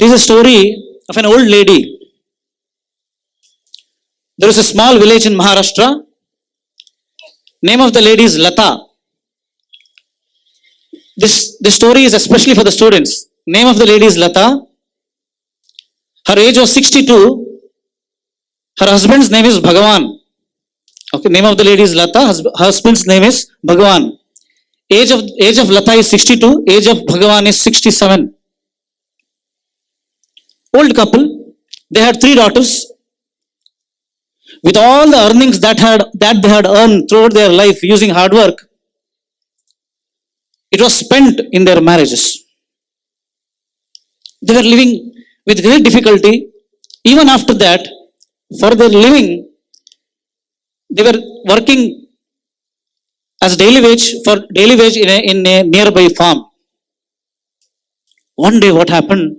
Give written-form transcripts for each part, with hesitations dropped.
This is a story of an old lady. There is a small village in Maharashtra. Name of the lady is Lata. This story is especially for the students. Name of the lady is Lata. Her age was 62. Her husband's name is Bhagavan. Okay, name of the lady is Lata. Her husband's name is Bhagavan. Age of Lata is 62. Age of Bhagavan is 67. Old couple. They had 3 daughters. With all the earnings that they had earned throughout their life using hard work, it was spent in their marriages. They were living with great difficulty. Even after that, for their living, they were working as daily wage in a nearby farm. One day, what happened?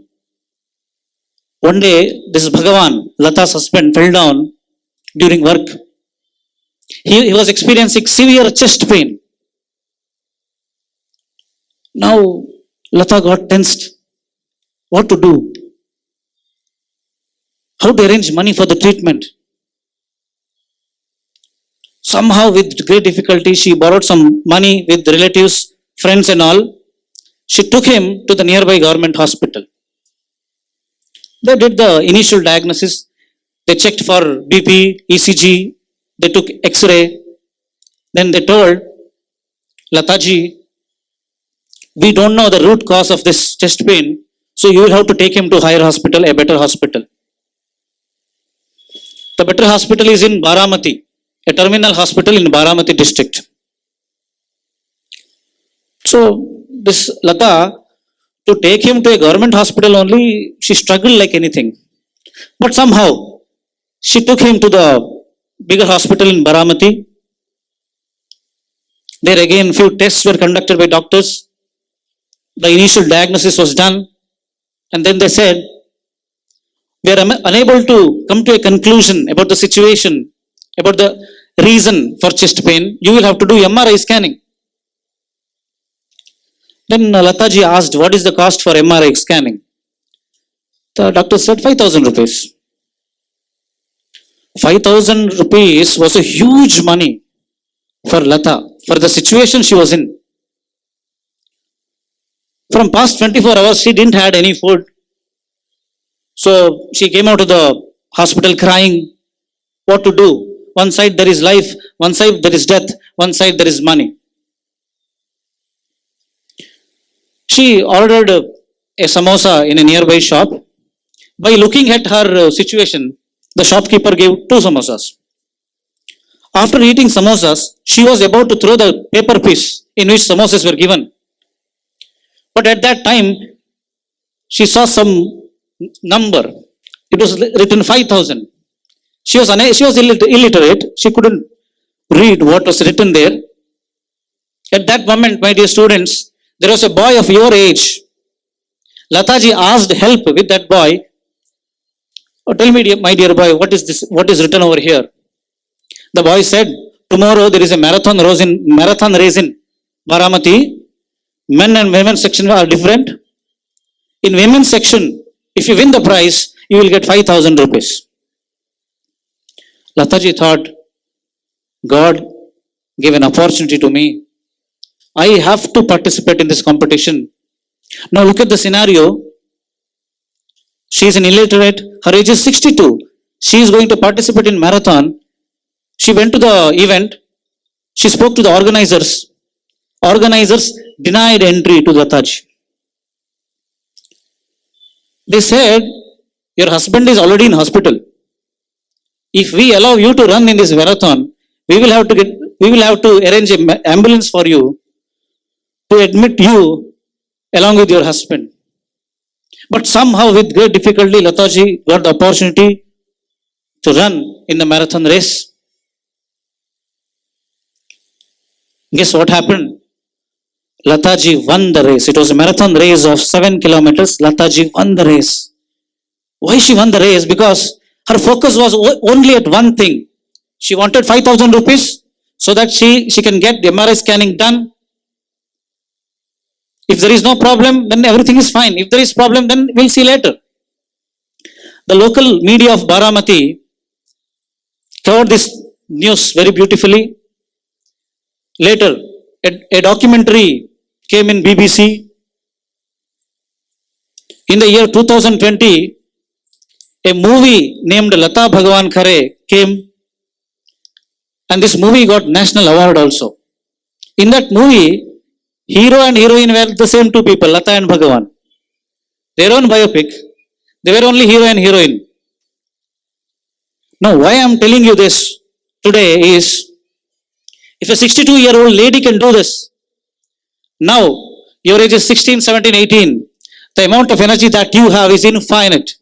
One day, this Bhagavan, Lata's husband, fell down during work. He was experiencing severe chest pain. Now, Lata got tensed. What to do? How to arrange money for the treatment? Somehow, with great difficulty, she borrowed some money with relatives, friends, and all. She took him to the nearby government hospital. They did the initial diagnosis. They checked for BP, ECG. They took X-ray. Then they told Lataji, we don't know the root cause of this chest pain, so you will have to take him to higher hospital, a better hospital. The better hospital is in Baramati, a terminal hospital in Baramati district. So this Lata, to take him to a government hospital only, she struggled like anything. But somehow, she took him to the bigger hospital in Baramati. There again, few tests were conducted by doctors. The initial diagnosis was done. And then they said, we are unable to come to a conclusion about the situation, about the reason for chest pain. You will have to do MRI scanning. Then Lataji asked, what is the cost for MRI scanning? The doctor said, 5,000 rupees. 5,000 rupees was a huge money for Lata, for the situation she was in. From past 24 hours, she didn't had any food. So she came out of the hospital crying. What to do? One side there is life, one side there is death, one side there is money. She ordered a samosa in a nearby shop. By looking at her situation, the shopkeeper gave 2 samosas. After eating samosas, she was about to throw the paper piece in which samosas were given. But at that time, she saw some number. It was written 5,000. She was illiterate. She couldn't read what was written there. At that moment, my dear students, there was a boy of your age. Lataji asked help with that boy. Oh, tell me, my dear boy, what is this? What is written over here? The boy said, tomorrow there is a marathon race in Baramati. Men and women section are different. In women's section, if you win the prize, you will get 5,000 rupees. Lataji thought, God gave an opportunity to me. I have to participate in this competition. Now look at the scenario. She is an illiterate. Her age is 62. She is going to participate in marathon. She went to the event. She spoke to the organizers. Organizers denied entry to Lataji. They said, your husband is already in hospital. If we allow you to run in this marathon, we will have to arrange an ambulance for you to admit you along with your husband. But somehow with great difficulty, Lataji got the opportunity to run in the marathon race. Guess what happened? Lataji won the race. It was a marathon race of 7 kilometers. Lataji won the race. Why she won the race? Because her focus was only at one thing. She wanted 5,000 rupees so that she can get the MRI scanning done. If there is no problem, then everything is fine. If there is problem, then we'll see later. The local media of Baramati covered this news very beautifully. Later, a documentary came in BBC. In the year 2020, a movie named Lata Bhagavan Khare came, and this movie got national award also. In that movie, hero and heroine were the same two people, Lata and Bhagavan. Their own biopic, they were only hero and heroine. Now, why I am telling you this today is, if a 62-year-old lady can do this, now your age is 16, 17, 18, the amount of energy that you have is infinite.